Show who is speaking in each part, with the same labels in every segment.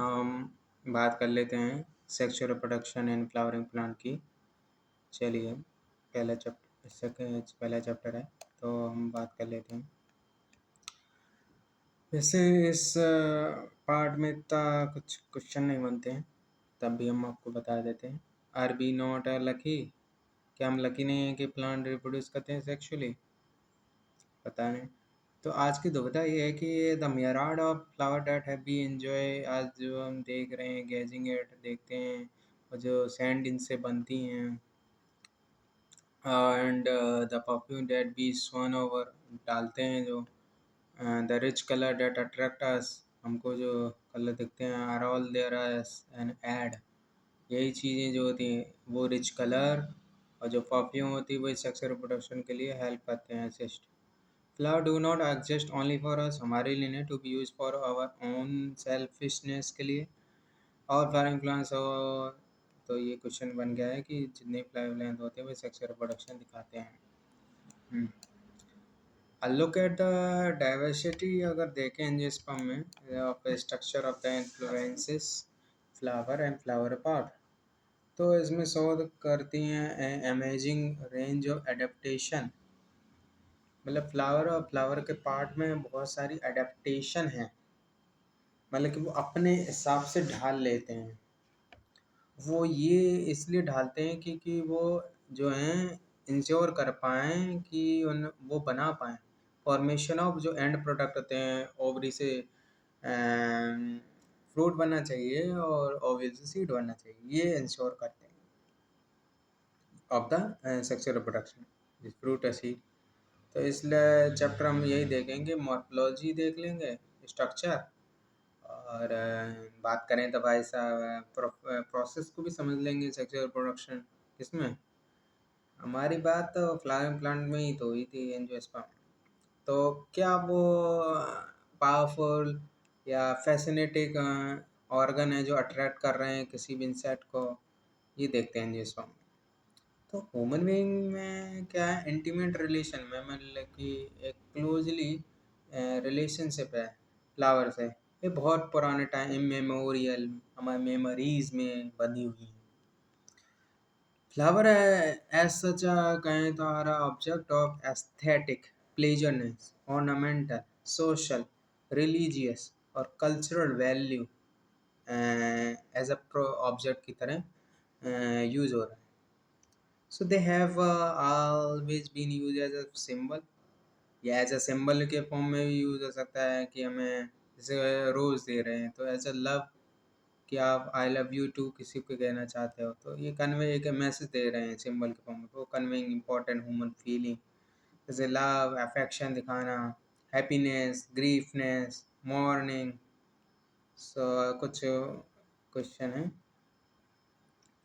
Speaker 1: हम बात कर लेते हैं sexual reproduction in flowering plant की। चलिए, पहला चैप्टर है, तो हम बात कर लेते हैं। वैसे इस पार्ट में इतना कुछ क्वेश्चन नहीं बनते हैं, तब भी हम आपको बता देते हैं। Are we not lucky? क्या हम लकी नहीं है कि प्लांट रिप्रोड्यूस करते हैं सेक्सुअली? पता नहीं। तो आज की दुविधा ये है कि the myriad of flower that have be enjoy, आज जो हम देख रहे हैं गैजिंग एट देखते हैं, और जो सैंड इनसे बनती हैं, and the perfume that be sown over डालते हैं, जो the rich colour that attract us, हमको जो कलर दिखते हैं, are all there as an aid. यही चीज़ें जो होती हैं वो रिच कलर और जो परफ्यूम होती है वही सेक्सुअल रिप्रोडक्शन के लिए हेल्प करते हैं, assist. Flower do not exist only for us, हमारे लिए नहीं, to be use for our own selfishness के लिए। और फ्लावरिंग प्लांट्स हो, तो ये क्वेश्चन बन गया है कि जितने फ्लावर प्लांट होते हैं वो सेक्सुअल रिप्रोडक्शन दिखाते हैं। लुक एट द डाइवर्सिटी, अगर देखें एंजियोस्पर्म में of structure of the inflorescences flower and flower part, तो इसमें शोध करती हैं अमेजिंग रेंज ऑफ एडेप्टेशन। मतलब फ्लावर और फ्लावर के पार्ट में बहुत सारी एडेप्टेशन है, मतलब कि वो अपने हिसाब से ढाल लेते हैं। वो ये इसलिए ढालते हैं क्योंकि वो जो हैं इंश्योर कर पाएँ कि उन वो बना पाएँ फॉर्मेशन ऑफ जो एंड प्रोडक्ट होते हैं, ओवरी से फ्रूट बनना चाहिए और ओवरी से सीड बनना चाहिए, ये इंश्योर करते हैं of the sexual reproduction fruit और सीड। तो इसलिए चैप्टर हम यही देखेंगे, मॉर्फोलॉजी देख लेंगे, स्ट्रक्चर, और बात करें तो भाई साहब प्रोसेस को भी समझ लेंगे सेक्सुअल रिप्रोडक्शन। किसमें? हमारी बात तो फ्लावरिंग प्लांट में ही तो हुई थी, एंजियोस्पर्म। तो क्या वो पावरफुल या फैसिनेटिंग ऑर्गन है जो अट्रैक्ट कर रहे हैं किसी भी इंसेक्ट को, ये देखते हैं एंजियोस्पर्म। तो ह्यूमन बीइंग में क्या है, इंटीमेट रिलेशन में, मतलब कि एक क्लोजली रिलेशनशिप है फ्लावर से। ये बहुत पुराने टाइम इमेमोरियल हमारे मेमोरीज में बंधी हुई है। फ्लावर एज सच कहें तो are object of aesthetic pleasureness, ornamental, social, religious और cultural value as a object की तरह यूज हो रहा है। So they have always been used as a symbol, या एज अ सिंबल के फॉर्म में भी यूज हो सकता है कि हमें जैसे रोज़ दे रहे हैं तो एज अ लव, कि आप आई लव यू टू किसी को कहना चाहते हो, तो ये कन्वे एक मैसेज दे रहे हैं सिंबल के फॉर्म में, वो कन्वेइंग इम्पोर्टेंट ह्यूमन फीलिंग, जैसे लव, अफेक्शन दिखाना, हैप्पीनेस, ग्रीफनेस, मॉर्निंग। सो कुछ क्वेश्चन है।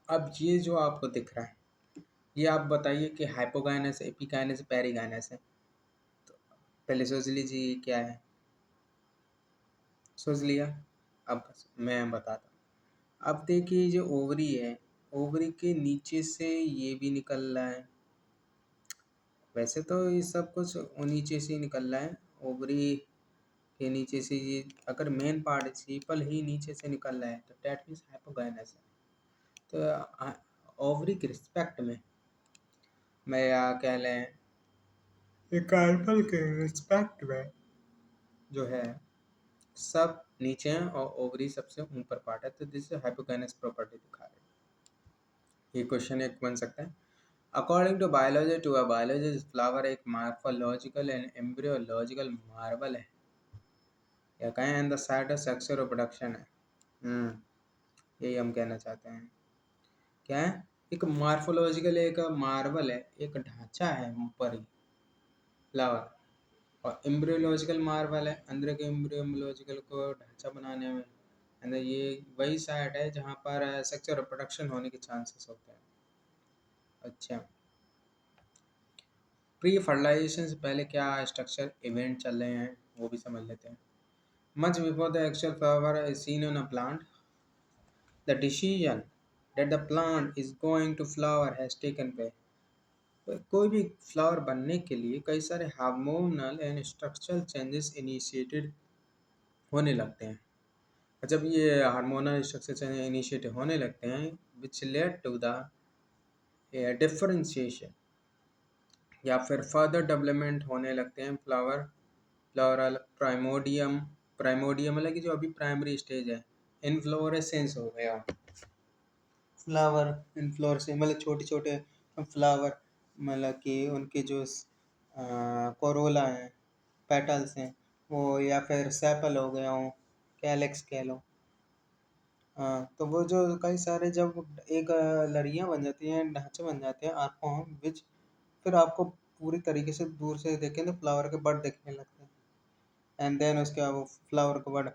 Speaker 1: अब ये जो आपको दिख रहा है, ये आप बताइए कि हाइपोगाइनस, एपिगाइनस, पेरिगाइनस है। तो पहले सोच लीजिए ये क्या है, सोच लिया? अब मैं बताता हूँ। अब देखिए जो ओवरी है, ओवरी के नीचे से ये भी निकल रहा है। वैसे तो ये सब कुछ नीचे से ही निकल रहा है, ओवरी के नीचे से ये, अगर मेन पार्टिसिपल ही नीचे से निकल रहा है तो डेट मीन्स हाइपोगाइनस है। तो ओवरी के रिस्पेक्ट में मैं या कह लें कार्पल के रिस्पेक्ट में जो है सब नीचे हैं और ओवरी सबसे ऊपर पार्ट है, तो दिस हाइपोगाइनस प्रॉपर्टी दिखा रहे हैं। ये क्वेश्चन एक बन सकता है। According to biology, to a biologist flower एक मार्फोलॉजिकल एंड एम्ब्रियोलॉजिकल मार्बल है, या कहें in the site of sexual reproduction है। यही हम कहना चाहते हैं। क्या है? एक मार्फोलॉजिकल एक मार्बल है, एक ढांचा है ऊपर ही फ्लावर, और एम्ब्रियोलॉजिकल मार्बल है अंदर के एम्ब्रियोलॉजिकल को ढांचा बनाने में, एंड ये वही साइट है जहाँ पर सेक्सुअल रिप्रोडक्शन होने के चांसेस होते हैं। अच्छा, प्री फर्टिलाइजेशन से पहले क्या स्ट्रक्चर इवेंट चल रहे हैं वो भी समझ लेते हैं। Much before the actual flower is seen on a plant, the decision that the plant is going to flower has taken place. कोई भी फ्लावर बनने के लिए कई सारे hormonal and structural changes initiated होने लगते हैं। जब ये हार्मोनल स्ट्रक्चर इनिशिएट होने लगते हैं which led to the differentiation या फिर फर्दर डेवलपमेंट होने लगते हैं फ्लोरल प्राइमोडियम मतलब कि जो अभी प्राइमरी स्टेज है। इनफ्लोरेसेंस हो गया, फ्लावर इनफ्लोरेसेंस मतलब छोटे छोटे फ्लावर, मतलब कि उनके जो कोरोला हैं, पेटल्स हैं वो, या फिर सेपल हो गया हो, कैलेक्स कह लो। हाँ, तो वो जो कई सारे जब एक लड़ियाँ बन जाती हैं, ढांचे बन जाते हैं आँखों विच, फिर आपको पूरी तरीके से दूर से देखें तो फ्लावर के बड दिखने लगते हैं। एंड देन उसके बाद वो फ्लावर का बड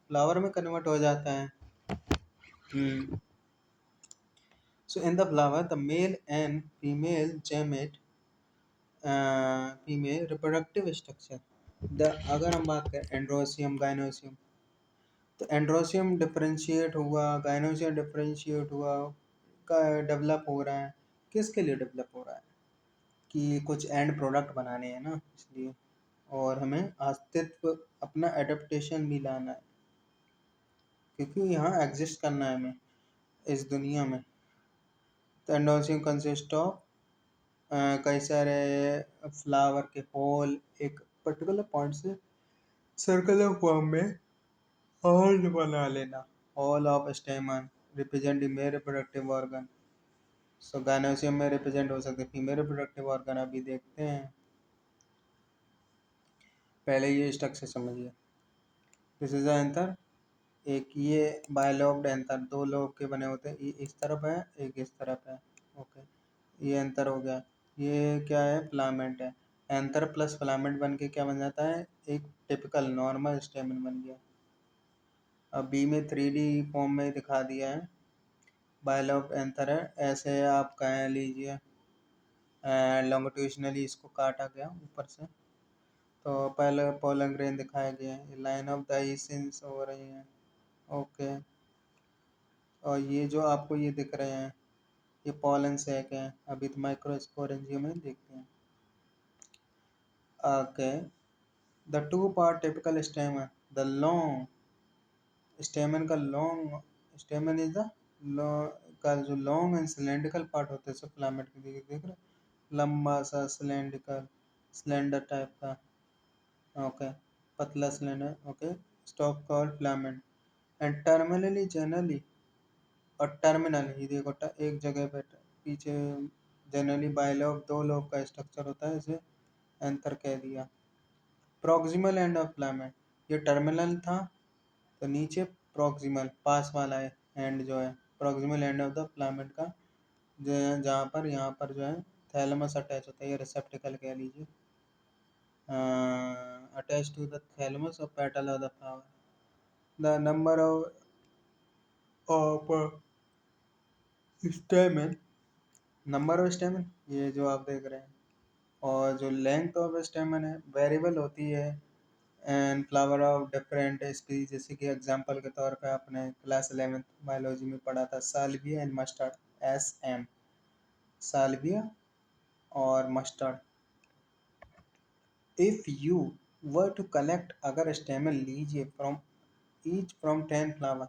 Speaker 1: फ्लावर में कन्वर्ट हो जाता है। So in the flower the male and female gamete, female reproductive structure, the अगर हम बात करें एंड्रोसियम गाइनोसियम, तो एंड्रोसियम डिफरेंशिएट हुआ, गाइनोसियम डिफरेंशिएट हुआ, का डेवलप हो रहा है। किसके लिए डेवलप हो रहा है कि कुछ एंड प्रोडक्ट बनाने हैं ना, इसलिए। और हमें अस्तित्व अपना एडेप्टेशन भी लाना है, क्योंकि यहाँ एग्जिस्ट करना है हमें इस दुनिया में। तो एंडोसियम कंसिस्ट ऑफ कई सारे फ्लावर के होल एक पर्टिकुलर पॉइंट से सर्कुलर फॉर्म में होल बना लेना। Whorl of stamen represent male reproductive organ. So gynoecium में रिप्रेजेंट हो सकते फीमेल रिप्रोडक्टिव ऑर्गन। अभी देखते हैं, पहले ये स्ट्रक्चर समझिए। दिस इज एंथर, एक ये बायलॉब्ड एंथर, दो लोब के बने होते हैं, ये इस तरफ है एक इस तरफ है। ओके, ये एंथर हो गया। ये क्या है, फिलामेंट है। एंथर प्लस फिलामेंट बन के क्या बन जाता है, एक टिपिकल नॉर्मल स्टेमन बन गया। अब बी में 3D फॉर्म में दिखा दिया है। बायलॉब्ड एंथर है, ऐसे आप कह लीजिए लॉन्गिट्यूशनली इसको काटा गया ऊपर से। तो पहले पोलन ग्रेन दिखाया गया है, लाइन ऑफ डाइसिंस हो रही हैं। ओके, और ये जो आपको ये दिख रहे हैं ये पोलन सैक हैं। अभी तो माइक्रोस्पोरेंजियम में देखते हैं। Okay, the two part typical स्टेमन, the long स्टेमन का लॉन्ग स्टेमन इज द का जो लॉन्ग एंड सिलेंड्रिकल पार्ट होता है, सब फिलामेंट के देख रहे, लंबा सा सिलेंड्रिकल सिलेंडर टाइप का। ओके, पतला cylinder. Okay, stop called filament and terminally generally, और टर्मिनल ही देखो एक जगह पे पीछे जनरली बायलॉब दो लोब का स्ट्रक्चर होता है, इसे एंथर कह दिया। प्रॉक्सिमल एंड ऑफ फिलामेंट, ये टर्मिनल था तो नीचे प्रॉक्सिमल पास वाला है एंड जो है proximal end of the filament का, जो है जहाँ पर यहाँ पर जो है थैलेमस अटैच होता है, ये रिसेप्टिकल कह लीजिए, अटैच टू द थैलेमस और petal of the flower. The number of स्टेमन, number of स्टेमन ये जो आप देख रहे हैं, और जो लेंथ ऑफ स्टेमन है वेरिएबल होती है and flower of different species. जैसे कि एग्जांपल के तौर पे आपने क्लास 11th बायोलॉजी में पढ़ा था salvia and mustard, SM, salvia और mustard. If you were to collect, अगर स्टेमन लीजिए फ्रॉम ईच फ्रॉम 10 फ्लावर,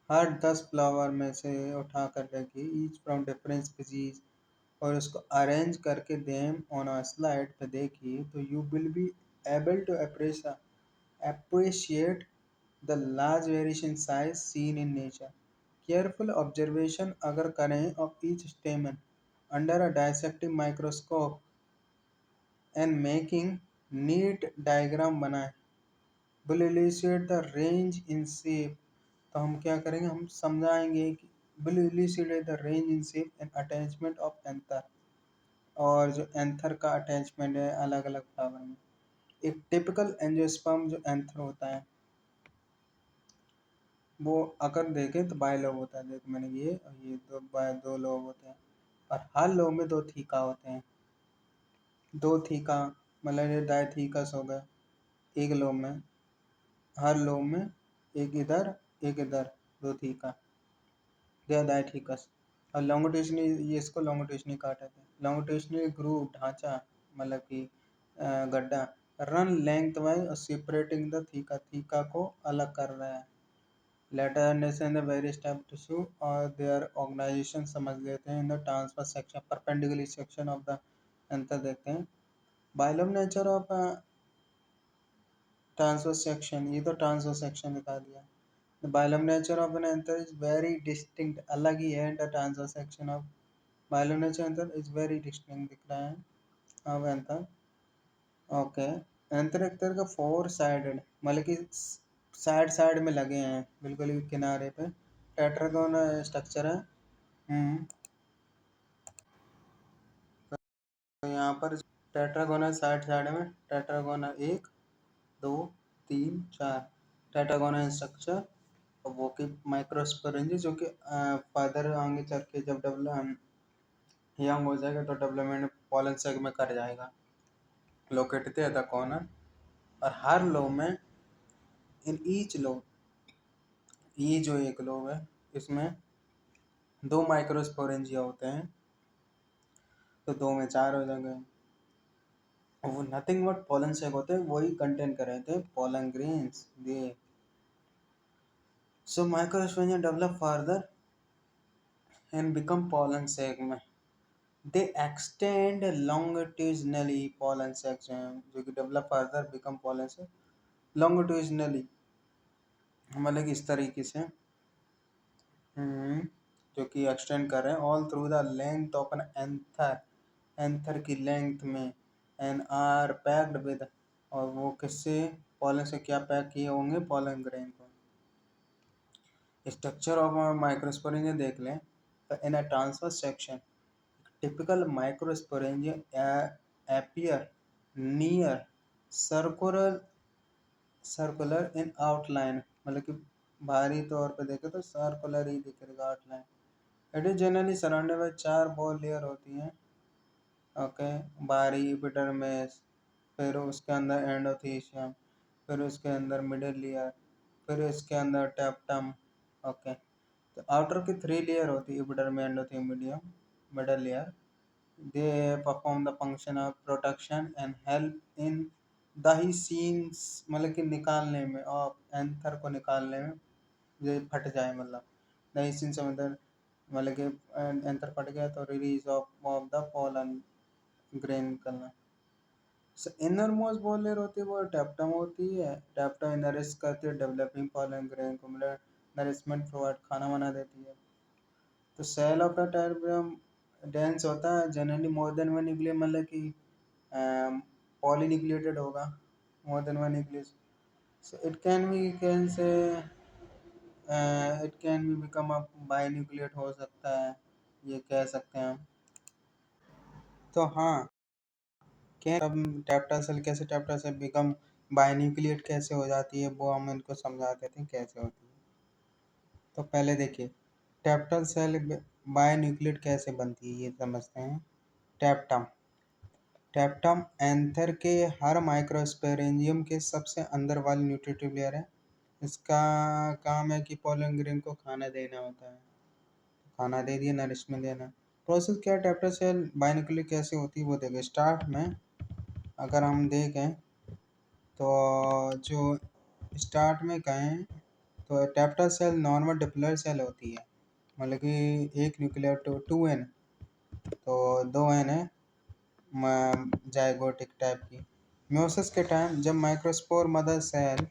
Speaker 1: हर 10 फ्लावर में से उठा कर रखिए, ईच फ्रॉम डिफरेंट स्पीसीज, और उसको अरेंज करके देम ऑन अ स्लाइड पे देखिए, तो you will be able to appreciate the large variation size seen in nature. Careful observation अगर करें of each stamen under a dissecting microscope and making neat diagram बनाएं will elucidate the range in shape। तो हम क्या करेंगे, हम समझाएंगे कि will elucidate the range in shape and attachment of anther, और जो एंथर का अटैचमेंट है अलग अलग फ्लावर में। एक टिपिकल एंजियोस्पर्म जो एंथर होता है वो अगर देखें तो बाय लोब होता है। देखो मैंने ये और ये दो बाय दो लोब होते हैं, और हर लोब में दो थीका होते हैं। दो थीका मतलब ये डायथीकस हो गए एक लोब में, हर लोब में एक इधर दो थीका, दे डायथीकस। और लॉन्गिट्यूशनली ये इसको लॉन्गिट्यूशनली काटा था, लॉन्गिट्यूशनली ग्रूव ढांचा मतलब कि गड्ढा रन लेंथ वाइज और सेपरेटिंग द थीका, थीका को अलग कर रहा है। Later in the very step tissue और देयर ऑर्गेनाइजेशन समझ लेते हैं in the transverse section, perpendicular section of the anther देखते हैं। Bilobed nature of transverse section, ये तो ट्रांसफर सेक्शन दिखा दिया। The bilobed nature of an anther is very distinct, अलग ही है the transverse section of bilobed nature anther is very distinct दिख रहा है अब एंथर। ओके, एंथर एक तरह का फोर साइडेड, मतलब कि साइड साइड में लगे हैं बिल्कुल ही किनारे पे, टेट्रागोन स्ट्रक्चर है। हम्म, तो यहाँ पर टेट्रागोनल साइड साइड में, टेट्रागोनल एक दो तीन चार टेट्रागोनल स्ट्रक्चर, और वो की माइक्रोस्पोरेंजी जो कि फर्दर आगे चल के जब डेवलप यंग हो जाएगा तो डेवलपमेंट पॉलन सेग में कर जाएगा। लोकेटेड एट द कॉर्नर, और हर लो में, इन ईच लो, ये जो एक लो है इसमें दो माइक्रोस्पोरेंजिया होते हैं, तो दो में चार हो जाएंगे। वो नथिंग बट पोलन सेक होते हैं, वही कंटेन कर रहे थे pollen grains they. So microsporangia develop further and become pollen segment, they extend longitudinally pollen section, जो कि डेवलप फर्दर बिकम पोलन से longitudinally, मतलब कि इस तरीके से जो कि एक्सटेंड कर रहे हैं all through the length of an anther, anther की लेंथ में, एंड आर पैक्ड विद, और वो किससे पोलन से क्या पैक किए होंगे, पोलन ग्रेन को। स्ट्रक्चर ऑफ माइक्रोस्पोरेंजिया देख लें तो in a transverse section typical microsporangia appear near circular circular in outline, मतलब कि बाहरी तौर पे देखे तो सर्कुलर ही दिखेगा outline. It is generally surrounded by चार बॉल लेयर होती हैं। ओके, बाहरी एपिडर्मिस, फिर उसके अंदर एंडोथीशियम, फिर उसके अंदर मिडिल लेयर, फिर इसके अंदर टेप्टम। ओके, तो आउटर की थ्री लेयर होती है, epidermis, endothecium, medium, middle layer. They perform the function of protection and help in the scenes, मतलब कि निकालने में और एंथर को निकालने में, ये फट जाए मतलब दही सीन से मतलब कि एंथर फट गया तो release of the pollen grain निकलना। इनर मोस्ट बॉल लेयर होती है वो टेप्टम होती है, टेप्टम नरिश करती है डेवलपिंग पोलन ग्रेन को, मतलब नरिशमेंट प्रोवाइड, खाना बना देती है। तो cell of the tapetum dense होता है, generally more than one nucleus, मतलब कि पॉलीन्यूक्लिएटेड होगा, more than one nucleus. So it can be, can say it can be become a binucleate हो सकता है, ये कह सकते हैं हम। तो हाँ, क्या टैप्टा सेल कैसे, टैप्टा सेल बिकम बाइन्यूक्लिएट कैसे हो जाती है, वो हम इनको समझा देते हैं कैसे होती है। तो पहले देखिए टैप्टल सेल बायोन्यूक्लिएट कैसे बनती है, ये समझते हैं। टैप्टम, टैप्टम एंथर के हर माइक्रोस्पोरेंजियम के सबसे अंदर वाली न्यूट्रिटिव लेयर है। इसका काम है कि पोलन ग्रेन को खाना देना होता है, खाना दे दिया, नरिशमेंट देना। प्रोसेस क्या है, टैप्टल सेल बायोन्यूक्लिएट कैसे होती है वो देखें। स्टार्ट में अगर हम देखें तो जो स्टार्ट में कहें तो टैप्टल सेल नॉर्मल डिप्लॉयड सेल होती है, मतलब कि एक न्यूक्लियर टू एन, तो दो एन है जाइगोटिक टाइप की। म्योसिस के टाइम जब माइक्रोस्पोर मदर सेल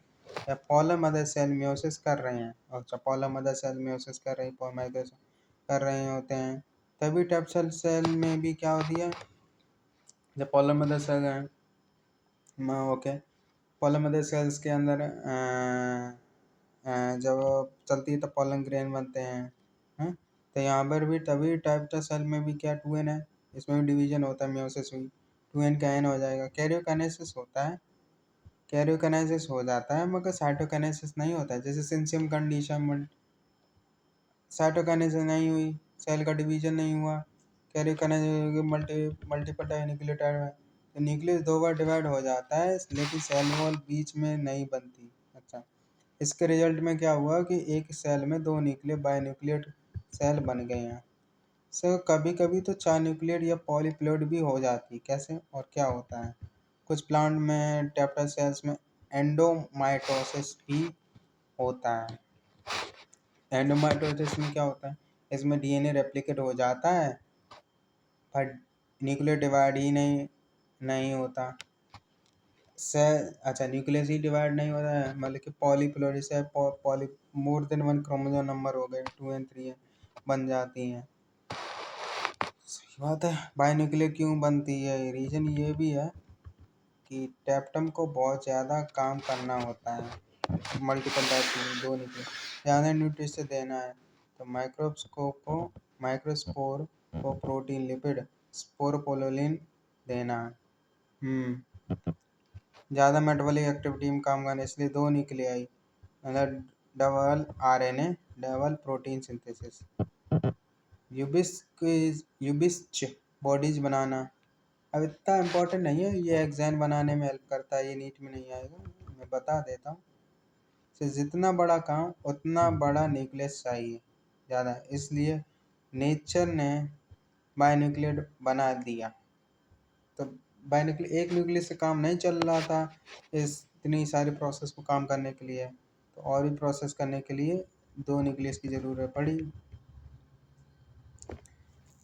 Speaker 1: या पॉलर मदर सेल म्योसिस कर रहे हैं, और पॉलर मदर सेल म्योसिस कर रही है, माइक्रोस कर रहे होते हैं, तभी टैप्टल सेल में भी क्या होती है, जब पॉलर मदर सेल है, ओके, पॉलर मदर सेल्स के अंदर जब चलती है तो पॉलन ग्रेन बनते हैं। तो यहाँ पर भी तभी टैप्टल सेल में भी क्या टू एन है, इसमें भी डिवीजन होता है, म्योसिस हुई, टू एन का एन हो जाएगा। कैरियोकाइनेसिस होता है, कैरियोकाइनेसिस हो जाता है मगर साइटोकाइनेसिस नहीं होता है। जैसे सिंसियम कंडीशन, साइटोकाइनेसिस नहीं हुई, सेल का डिवीजन नहीं हुआ, कैरियोकाइनेसिस मल्टीपल न्यूक्लियोटाइड है, तो न्यूक्लियस दो बार डिवाइड हो जाता है, लेकिन सेल वॉल बीच में नहीं बनती। अच्छा, इसके रिजल्ट में क्या हुआ कि एक सेल में दो न्यूक्लियर बायोन्यूक्लिएट सेल बन गए हैं। सो कभी कभी तो चार न्यूक्लियर या पॉलीप्लोइड भी हो जाती है। कैसे और क्या होता है, कुछ प्लांट में टेप्टल सेल्स में एंडोमाइटोसिस भी होता है। एंडोमाइटोसिस में क्या होता है, इसमें डीएनए रेप्लिकेट हो जाता है पर न्यूक्लियर डिवाइड ही नहीं होता। सेल अच्छा न्यूक्लियस ही डिवाइड नहीं होता है, मतलब कि पॉलीप्लोइडिस है, पॉली मोर देन वन क्रोमोसोम नंबर हो गए 2 और 3 है, बन जाती हैं। सही बात है। बायोन्यूक्लियर क्यों बनती है, रीजन ये भी है कि टेप्टम को बहुत ज़्यादा काम करना होता है, मल्टीपल टाइप की दो न्यूक्लियर ज़्यादा न्यूट्रिशन देना है तो माइक्रोस्पोर को प्रोटीन लिपिड स्पोरोपोलिन देना है। ज़्यादा मेटाबॉलिक एक्टिविटी में काम करना, इसलिए दो न्यूक्लियाई मतलब double RNA double protein synthesis. Ubisch bodies बनाना अब इतना इम्पोर्टेंट नहीं है, ये एग्जाम बनाने में हेल्प करता है, ये नीट में नहीं आएगा, मैं बता देता हूँ। तो जितना बड़ा काम उतना बड़ा न्यूक्लियस चाहिए ज़्यादा, इसलिए नेचर ने बायोन्यूक्लियर बना दिया। तो बायोन्यूक्लियर एक न्यूक्लियस से काम नहीं चल रहा था इस इतनी सारी प्रोसेस को काम करने के लिए, तो और भी प्रोसेस करने के लिए दो न्यूक्लियस की ज़रूरत पड़ी।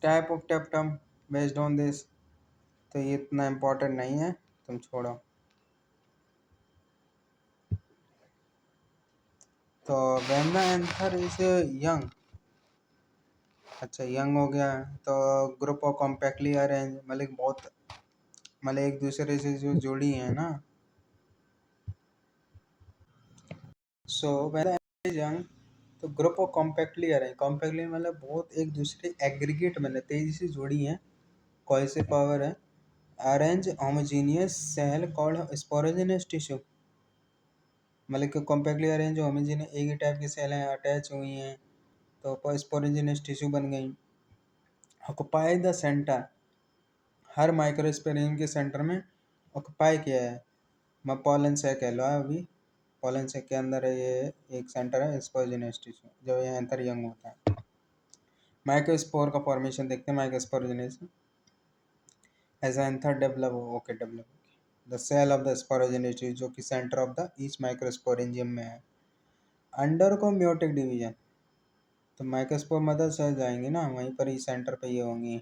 Speaker 1: Type of टेप्टम based on this, तो ये इतना इम्पोर्टेंट नहीं है, तुम छोड़ो। तो when the anther is young, अच्छा यंग हो गया तो ग्रुप ऑफ कॉम्पैक्टली अरेंज मतलब बहुत मतलब एक दूसरे से जो जुड़ी है ना। सो when the anther is young तो ग्रुप ऑफ कॉम्पैक्टली मतलब बहुत एक दूसरे एग्रीगेट मतलब तेजी से जुड़ी हैं, कोहेसिव पावर है। Arrange homogeneous cell called sporogenous tissue, मतलब कि कॉम्पैक्टली अरेंज होमोजीनियस एक ही टाइप की सेल हैं अटैच हुई हैं तो स्पोरोजेनस टिश्यू बन गई। ऑक्युपाई द सेंटर, हर माइक्रोस्पोरियम के सेंटर में ऑक्युपाई किया है। मैं पॉलन से कह लो अभी, पॉलन से के अंदर है ये एक सेंटर है स्पोरोजेनस टिश्यू, जब ये एंथर यंग होता है। माइक्रोस्पोर का फॉर्मेशन देखते हैं microsporogenesis as anther develop the cell of the sporogenous tissue जो कि centre of the each microsporangium में है। अंडर को म्योटिक डिवीजन, तो माइक्रोस्पोर मदर सेल जाएंगे ना वहीं पर ही सेंटर पे ये होंगी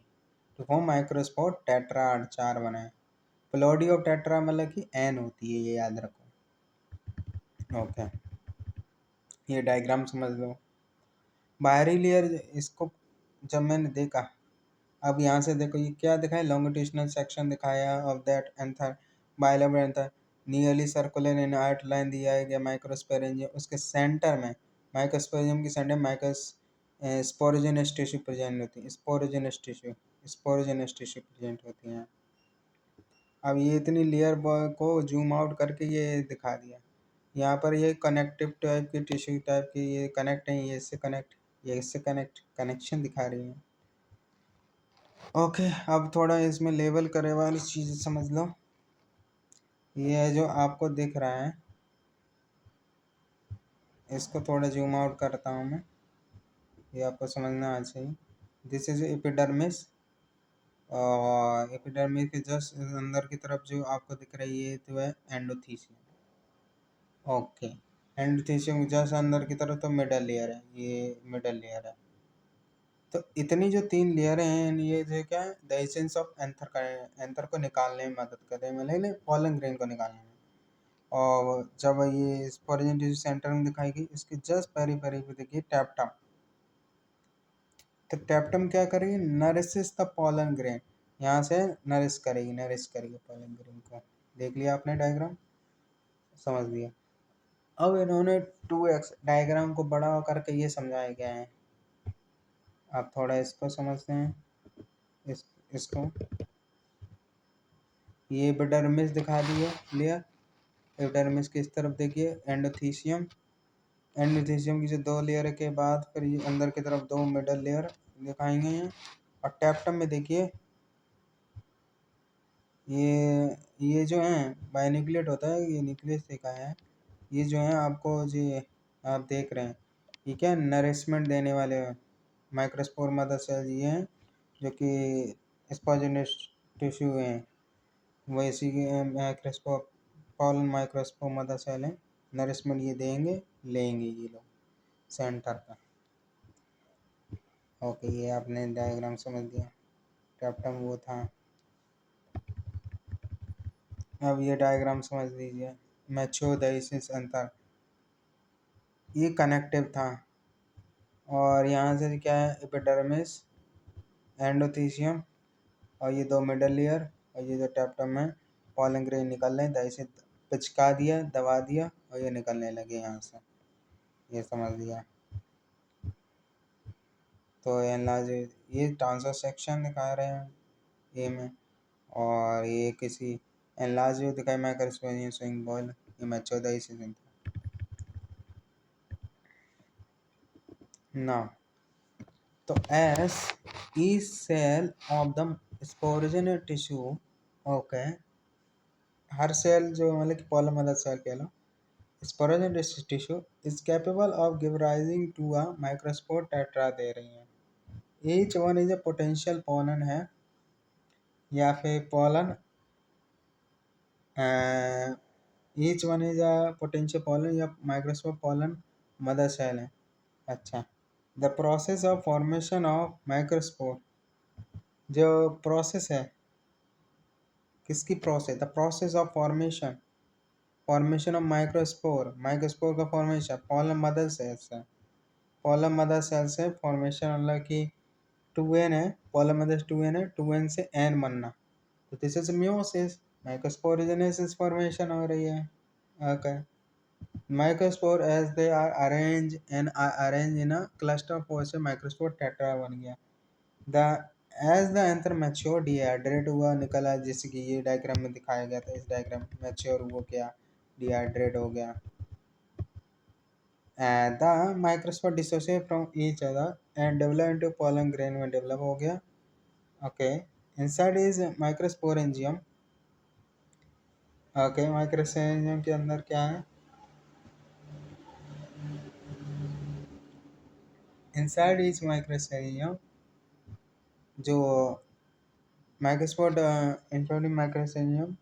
Speaker 1: तो फॉर्म माइक्रोस्पोर टेट्राड 4 बनाए। प्लॉडी ऑफ टेट्रा मतलब कि एन होती है, ये याद रखो। ओके ये डायग्राम समझ लो। बाहरी लेयर इसको जब मैंने देखा, अब यहाँ से देखो ये क्या दिखाया, लॉन्गिट्यूशनल सेक्शन दिखाया of that anther bilobed anther nearly circular in outline दिया है गया माइक्रोस्पोरेंजियम, उसके सेंटर में माइक्रोस्पोरेंजियम के centre micro sporogenous tissue present होती है, स्पोरोजेनस टिश्यू प्रेजेंट होती हैं। अब ये इतनी लेयर को जूम आउट करके ये दिखा दिया, यहाँ पर ये कनेक्टिव टाइप की टिश्यू टाइप की ये कनेक्ट है, ये इससे कनेक्ट, ये इससे कनेक्ट, कनेक्शन दिखा रही है। ओके अब थोड़ा इसमें लेवल करे वाली चीज़ समझ लो। ये जो आपको दिख रहा है इसको थोड़ा जूम आउट करता हूँ मैं, ये आपको समझना आ चाहिए। दिस इज एपिडर्मिस, और एपिडर्मिस के जस्ट अंदर की तरफ जो आपको दिख रही है तो है एंडोथीसियम। ओके एंडोथीसियम जस्ट अंदर की तरफ तो मिडल लेयर है, ये मिडल लेयर है। तो इतनी जो 3 लेयर हैं ये जो क्या है द एसेंस ऑफ एंथर को निकालने में मदद कर रहे हैं, मतलब पॉलन ग्रेन को निकालने में। और जब ये स्पोरोजेन टिश्यू सेंटर में दिखाई गई इसके जस्ट पेरी पेरी पे देखिए टैप्टम, तो टैप्टम क्या करेगी, नरिशेस द पॉलन ग्रेन, यहाँ से नरिश करेगी पॉलन ग्रेन को। देख लिया आपने डायग्राम, समझ लिया। अब इन्होंने 2x डायग्राम को बड़ा करके ये समझाया गया है। आप थोड़ा इसको समझते हैं, इसको ये एपिडर्मिस दिखा दी है क्लियर। एपिडर्मिस की इस तरफ देखिए एंडोथीसियम, एंडोथीसियम की जो 2 लेयर के बाद फिर ये अंदर की तरफ 2 मिडल लेयर दिखाई गई हैं। और टैप्टम में देखिए ये जो है बायोन्यूक्लिएट होता है, ये न्यूक्लियस देखा है, ये जो है आपको जी आप देख रहे हैं ये क्या नरिशमेंट देने वाले माइक्रोस्पोर मदर सेल्स ये हैं जो कि स्पोरोजेनस टिश्यू हैं, वैसी microscope, pollen microscope mother cell है, नरिशमेंट ये देंगे, लेंगे ये लोग सेंटर का। ओके, ये आपने डायग्राम समझ दिया, कैप्टन वो था। अब ये डायग्राम समझ लीजिए, मैच्योडाइसिस अंतर, ये कनेक्टिव था, और यहाँ से क्या है, एपिडर्मिस, एंडोथीसियम, और ये दो मिडल लेयर, और ये जो टैप्टम है, पॉलन ग्रेन निकल रहे हैं, दही से पिचका दिया, दबा दिया, और ये निकलने लगे यहाँ से, ये समझ लिया। तो एनलार्ज, ये ट्रांसफर सेक्शन दिखा रहे हैं ए में, और ये किसी एनलार्ज दिखाई माइक्रोस्कोपिक स्विंग बॉल, ये मैच्योडाइसिस ना। तो as a cell of the sporogenic tissue, okay, हर सेल जो मतलब कि पॉलन मदर सेल कह लो, sporogenic tissue is capable of give rising to a microspore tetra दे रही हैं। Each one is a potential pollen है, या फिर pollen, each one is a potential pollen या माइक्रोस्कोप पोलन मदर सेल है। अच्छा, the process of formation of microspore, जो प्रोसेस है, किसकी process, the process of formation, formation of microspore, microspore का फॉर्मेशन पोलन मदर सेल से, pollen mother cell से formation, मतलब कि 2n है, पोलन मदर 2n है, 2n से n बनना, तो this is meiosis, microsporogenesis formation हो रही है। Okay, microspore as they are arranged in a cluster form से microspore tetra बन गया। the as the anther mature dehydrate हुआ निकला, जैसे कि ये डायग्राम में दिखाया गया था, इस डायग्राम में मैच्योर हुआ क्या, डिहाइड्रेट हो गया, and the microspore dissociate from each other and develop into pollen grain में develop हो गया। okay, inside is microsporangium। okay, microsporangium के अंदर क्या है, inside is microsporangium, जो microspore including microspore,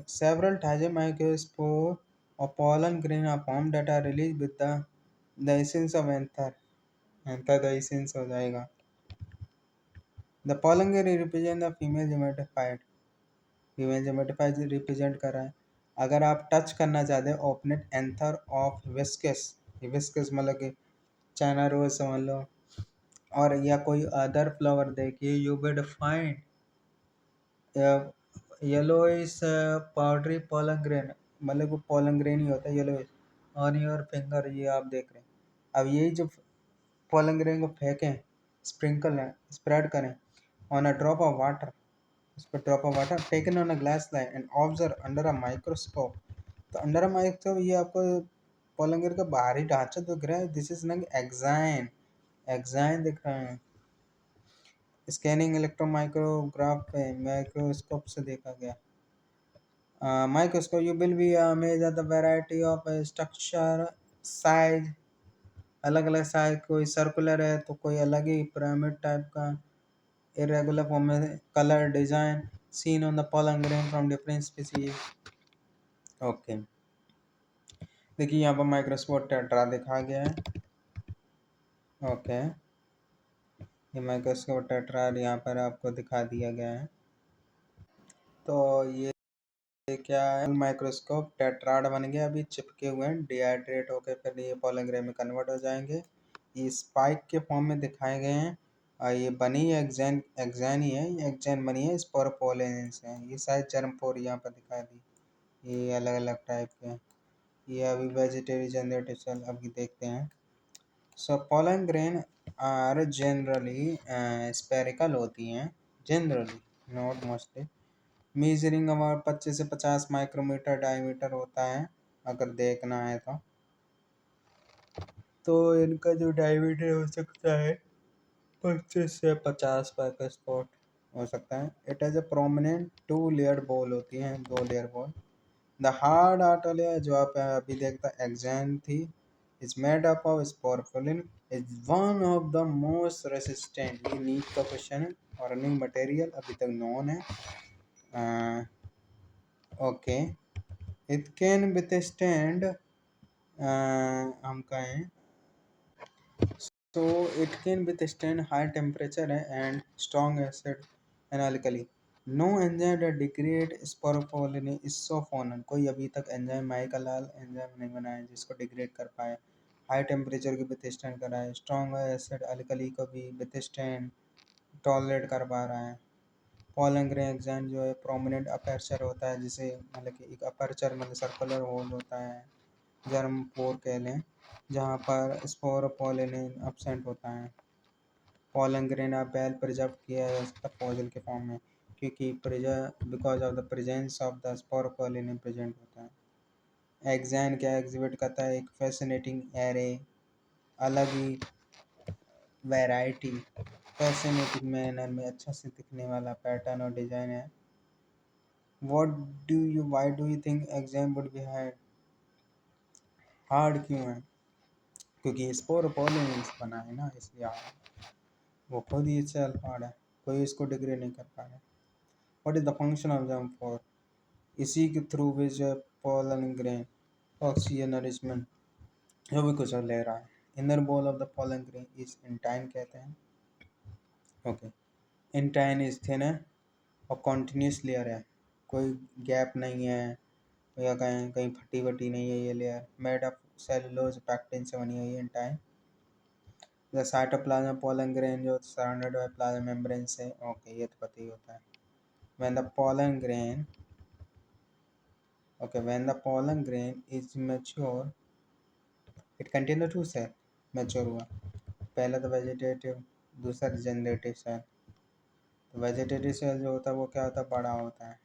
Speaker 1: several types of microspore or pollen grain are formed that are released with the essence of anther, anther the essence हो जाएगा। The pollen grain represent the female gametophyte, female gametophyte represent कर रहा है। अगर आप touch करना चाहते हैं ओपनेट एंथर ऑफ विस्कस, विस्कस मतलब कि चाइना रोज समझ लो, और या कोई अदर फ्लावर देखिए, you will find yellowish powdery pollen grain, मतलब वो पोलन ग्रेन ही होता है येलोइश, ऑन योर फिंगर, ये आप देख रहे हैं। अब यही जो पोलन ग्रेन को फेंकें, स्प्रिंकल स्प्रेड करें on a drop of water, उस पर drop of water taken on a glass line and observe under a microscope, तो अंडर अ माइक्रोस्कोप ये आपको पोलन ग्रेन का बाहरी ढांचा दिख रहा है, दिस इज नंग एक्साइन, एक्साइन दिख रहा है। स्कैनिंग इलेक्ट्रॉन माइक्रोग्राफ माइक्रोस्कोप से देखा गया। Microscope you will be measure the variety of structure, size, अलग अलग साइज, कोई सर्कुलर है तो कोई अलग ही पिरामिड टाइप का, इरेगुलर फॉर्म में, colour design seen on the pollen grain from different species. Okay, देखिए यहाँ पर माइक्रोस्कोप टेट्रा दिखा गया है। ओके, ये माइक्रोस्कोप टेट्रा यहाँ पर आपको दिखा दिया गया है। तो ये क्या है, माइक्रोस्कोप टेट्राड बन गया, अभी चिपके हुए हैं, डिहाइड्रेट होकर फिर ये पोलन ग्रेन में कन्वर्ट हो जाएंगे। ये स्पाइक के फॉर्म में दिखाए गए हैं, और ये बनी एक्सैन, एक्सैन ही है, ये एक्सैन बनी है स्पोरोपोलेन से। ये शायद जर्मपोर यहाँ पर दिखा दी, ये अलग अलग टाइप के हैं। ये अभी वेजिटेबल जनरेटिव सेल अभी देखते हैं। So pollen grain are generally spherical होती हैं, generally, not mostly, measuring about 25 से 50 माइक्रोमीटर डायमीटर होता है, अगर देखना है तो इनका जो डायमीटर हो सकता है 25 से 50 माइक्रोस्पोर्ट हो सकता है। It is a prominent 2 layer wall होती हैं, 2 layer wall. The hard outer layer जो आप अभी देखता एक्सैन थी, is made up of sporopollenin, is one of the most resistant, ये नीट का क्वेश्चन है, और अर्निंग मटेरियल अभी तक नॉन है। ओके, इट कैन withstand, हम कहें so it can withstand high temperature and strong acid and alkali. No enzyme that degrade sporopollen isophonon. कोई अभी तक एंजाइम माइकलाल एंजाइम नहीं बनाया जिसको डिग्रेड कर पाए, हाई टेम्परेचर की विथस्टैंड कर रहा है, स्ट्रॉन्ग एसिड अल्कली को भी विथस्टैंड टॉलरेट कर पा रहा है। पॉलन ग्रेन एग्जाम जो है प्रोमिनेंट अपर्चर होता है, जिसे मतलब कि एक अपर्चर मतलब सर्कुलर होल होता है, जर्म पोर कह लें, जहाँ पर स्पोर पोलिन अपसेंट होता है। पॉलन ग्रेन आप बेल प्रिजर्व किया जा सकता है फॉसिल के फॉर्म में, क्योंकि because of the presence of the spore pollen present होता है। एग्जाम क्या एग्जिबिट करता है, एक फैसिनेटिंग एरे, अलग ही वैरायटी, फैसिनेटिंग मैनर में अच्छा से दिखने वाला पैटर्न और डिजाइन है। why do you think exam would be hard? Hard क्यों है? क्योंकि स्पोर पोलिनेंस बना है ना, इसलिए hard है। वो खुद ही सेल्फ हार्ड है, कोई इसको डिग्रेड नहीं कर पा रहा। What is the function of germ four? इसी के through which pollen grain oxygen nourishment जो भी कुछ ले रहा है। Inner ball of the pollen grain is intine कहते हैं। ओके, इंटाइन इज थिन है और कॉन्टिन्यूस लेयर है, कोई गैप नहीं है या कहीं कहीं फटी वटी नहीं है। ये layer made of cellulose pectin से बनी हुई है intine. The cytoplasm pollen grain जो सराउंडेड बाय प्लाज्मा मेम्ब्रेन से, ओके ये तो पता ही होता है। when the pollen grain when the pollen grain is mature it contain the two cell। mature हुआ, पहला तो वेजिटेटिव, दूसरा जनरेटिव सेल। तो वेजिटेटिव सेल जो होता है वो क्या होता है, बड़ा होता है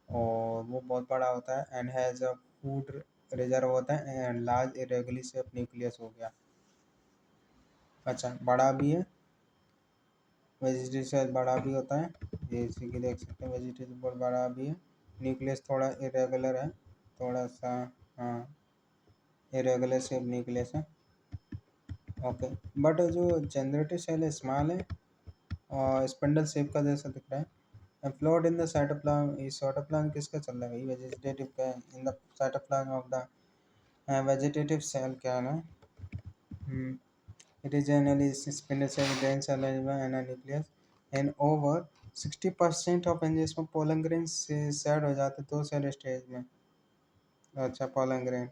Speaker 1: और वो बहुत बड़ा होता है and has a food reserve होता है and large irregularly shape nucleus हो गया। अच्छा, बड़ा भी है, वेजिटेटिव सेल बड़ा भी होता है, ये इसी की देख सकते हैं, वेजिटेटिव बहुत बड़ा भी है, न्यूक्लियस थोड़ा इरेगुलर है, थोड़ा सा, हाँ इरेगुलर शेप न्यूक्लियस है। ओके, बट जो जनरेटिव सेल है स्मॉल है और स्पिंडल शेप का जैसा दिख रहा है। फ्लोट इन द साइटोप्लाज्म, ये साइटोप्लाज्म किसका चल रहा है भाई, वेजिटेटिव का। In the cytoplasm of the vegetative cell क्या है ना, it is generally spindle cell grains arrangement and a nucleus and over 60% of angiosperm pollen grain से सेड हो जाते हैं दो सेल स्टेज में। अच्छा, पोलन ग्रेन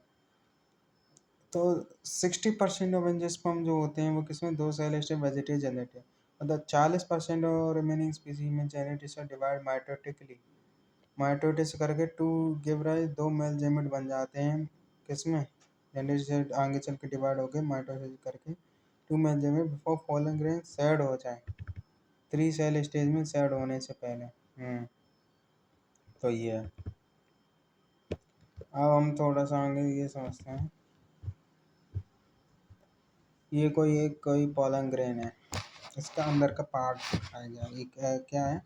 Speaker 1: तो 60% ऑफ एंजियोस्पर्म जो होते हैं वो किसमें, दो सेल स्टेज वेजिटेटिव जनरेटिव। मतलब 40% और रिमेनिंग स्पीसीज में जेनेटिक से डिवाइड माइटोटिकली, माइटोटिस करके टू गिव राइज, दो मेल जेमेट बन जाते हैं किसमें, जेनेटिक से आगे चल के डिवाइड होके माइटोसिस करके two male gamete before pollen grain shed हो जाए, 3 सेल स्टेज में सेड होने से पहले। तो ये है। अब हम थोड़ा सा आगे ये समझते हैं, ये कोई पोलन ग्रेन है, इसका अंदर का पार्ट दिखाया गया, एक क्या है,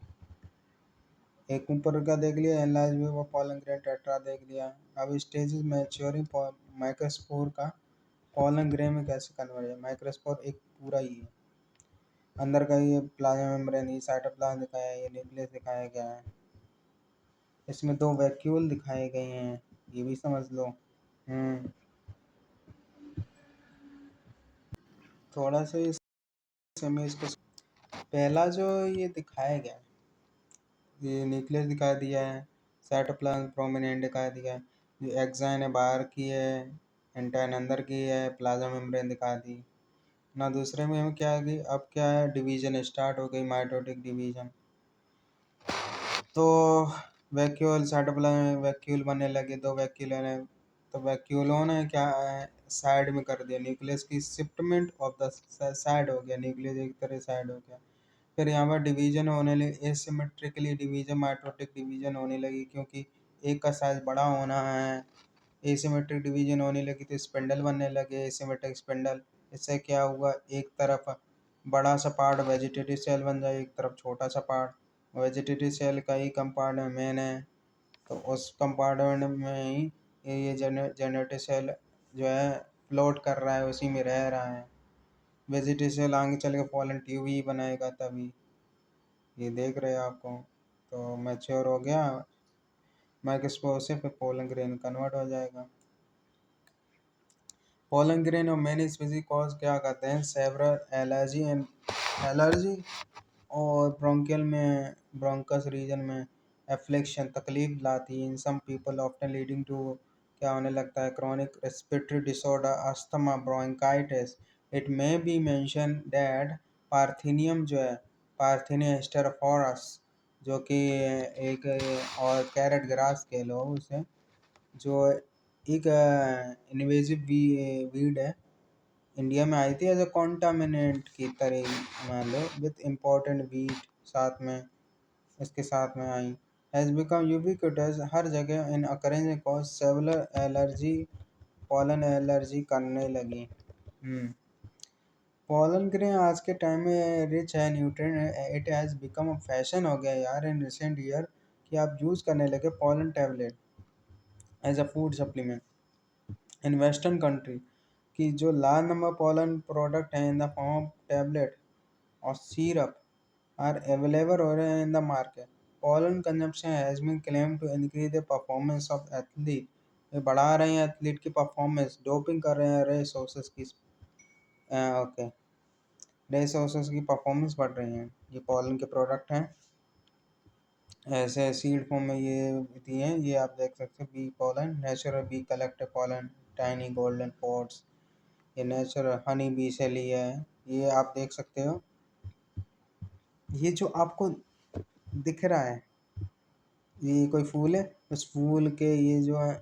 Speaker 1: एक ऊपर का देख लिया enlarge view of pollen grain tetra देख लिया। अब स्टेजेस मैच्योरिंग माइक्रोस्पोर का पोलन ग्रेन में कैसे कन्वर्ट है। माइक्रोस्पोर एक पूरा ही है, अंदर का ये प्लाज्मा मेम्ब्रेन, ये साइटोप्लाज्म दिखाया है, ये न्यूक्लियस दिखाया गया है, इसमें 2 वैक्यूल दिखाए गए हैं, ये भी समझ लो। थोड़ा सा इस इमेज को, पहला जो ये दिखाया गया है, ये न्यूक्लियस दिखा दिया है, साइटोप्लाज्म प्रोमिनेंट दिखा दिया है, जो एक्साइन है बाहर की है, एंटाइन अंदर की है, प्लाज्मा मेम्ब्रेन दिखा दी ना। दूसरे में हम क्या है कि अब क्या है, डिवीजन स्टार्ट हो गई, माइटोटिक डिवीजन। तो वैक्यूल साइटोप्लाज्म वैक्यूल बनने लगे, 2 वैक्यूल है, तो वैक्यूलों ने क्या साइड में कर दिया, न्यूक्लियस की शिफ्टमेंट ऑफ द साइड हो गया, न्यूक्लियस एक तरह साइड हो गया। फिर यहाँ पर डिवीजन होने लगी, एसिमेट्रिकली डिवीजन, माइटोटिक डिवीजन होने लगी, क्योंकि एक का साइज बड़ा होना है। एसिमेट्रिक डिवीजन होने लगी तो स्पिंडल बनने लगे, एसिमेट्रिक स्पिंडल। इससे क्या हुआ, एक तरफ बड़ा सा पार्ट वेजिटेटिव सेल बन जाए, एक तरफ छोटा सा पार्ट। वेजिटेटिव सेल का ही कंपार्टमेंट मेन है, तो उस कंपार्टमेंट में ही ये जेनेटिव सेल जो है फ्लोट कर रहा है, उसी में रह रहा है। वेजिटेटिव सेल आगे चल के पोलन ट्यूब ही बनाएगा तभी, ये देख रहे हैं आपको। तो मैच्योर हो गया, मैं एक्सपोजर पे पोलन ग्रेन कन्वर्ट हो जाएगा। पोलन ग्रेन और मैनी स्पीसीज कॉज क्या कहते हैं, सेवरल एलर्जी एंड एलर्जी और ब्रोंकियल में ब्रोंकस रीजन में एफ्लिक्शन तकलीफ लाती है। In some people often leading to क्या होने लगता है, chronic respiratory disorder, asthma, bronchitis. It may be mention that parthenium जो है, पार्थिनिया हिस्टेरोफोरस, जो कि एक और कैरेट ग्रास कह लो उसे, जो एक इन्वेजिव वीड है, इंडिया में आई थी एज अ कॉन्टामिनेंट की तरह, मान लो विथ इम्पोर्टेंट वीट साथ में, इसके साथ में आई, हैज़ बिकम यूबिक्विटस, हर जगह in occurrence cause several allergy, pollen allergy करने लगी। पॉलन ग्रेन आज के टाइम में रिच है nutrient, it has become a fashion हो गया यार इन रिसेंट ईयर कि आप यूज़ करने लगे pollen tablet as a food supplement in western country, कि जो लार्ज नंबर पॉलन प्रोडक्ट हैं in the form of tablet और सिरप आर अवेलेबल हो रहे हैं in the market. Pollen consumption has been claim to increase the performance of athlete, ये बढ़ा रहे हैं एथलीट की परफॉर्मेंस, डोपिंग कर रहे हैं रेस हॉर्सेस की, ओके, रेस हॉर्सेस की परफॉर्मेंस बढ़ रही है, ये पॉलन के प्रोडक्ट हैं। ऐसे सीड फॉर्म में ये होती हैं, ये आप देख सकते हैं, bee pollen, natural bee collect pollen, tiny golden pots, ये नेचुरल हनी बी से लिया है, ये आप देख सकते हो। ये जो आपको दिख रहा है, ये कोई फूल है, उस फूल के ये जो है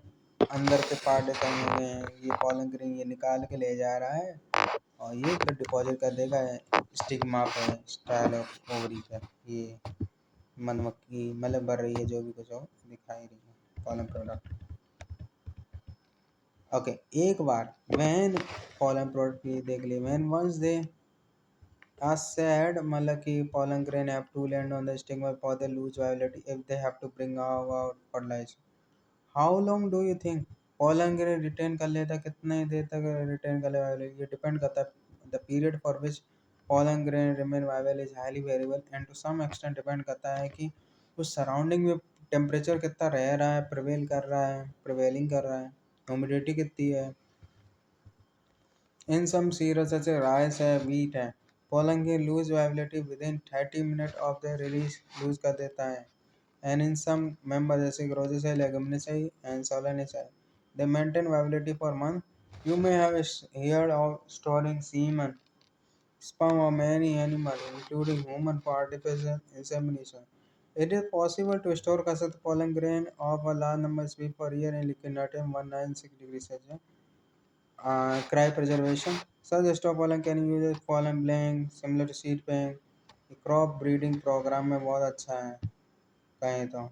Speaker 1: अंदर के पार्ट कहीं हुए हैं, ये पॉलन ग्रेन ये निकाल के ले जा रहा है और ये फिर डिपॉजिट कर देगा स्टिग्मा पे, स्टाइल ऑफ ओवरी पे, ये मधुमक्खी मतलब भर रही है जो भी कुछ हो दिखाई रही है पॉलन प्रोडक्ट। ओके, एक बार व्हेन पॉलन प्रोडक्ट ये देख लिए, when once they as said मतलब कि pollen grain have to land on the stigma for the lose viability if they have to bring out fertilizer. How long do you think pollen grain retain कर लेता, कितने देर तक retain कर लेगा, ये depend करता है, the period for which pollen grain remain viable is highly variable and to some extent depend करता है कि उस सराउंडिंग में टेम्परेचर कितना रह रहा है, प्रिवेल कर रहा है, प्रिवेलिंग कर रहा है, ह्यूमिडिटी कितनी है। In some cereals such as rice है, wheat है, pollen की lose viability within 30 minutes of the release lose कर देता है। And in some members जैसे Rosaceae, Leguminosae and Solanaceae, they maintain viability for months. You may have heard of storing semen, sperm of many animals, including human, for artificial insemination. It is possible to store कर सकते pollen grain of a large number of species for a year in liquid nitrogen 196 degrees Celsius. Cry preservation. Such stock pollen can use as pollen blank similar to seed bank, crop breeding programme में बहुत अच्छा है कहें तो।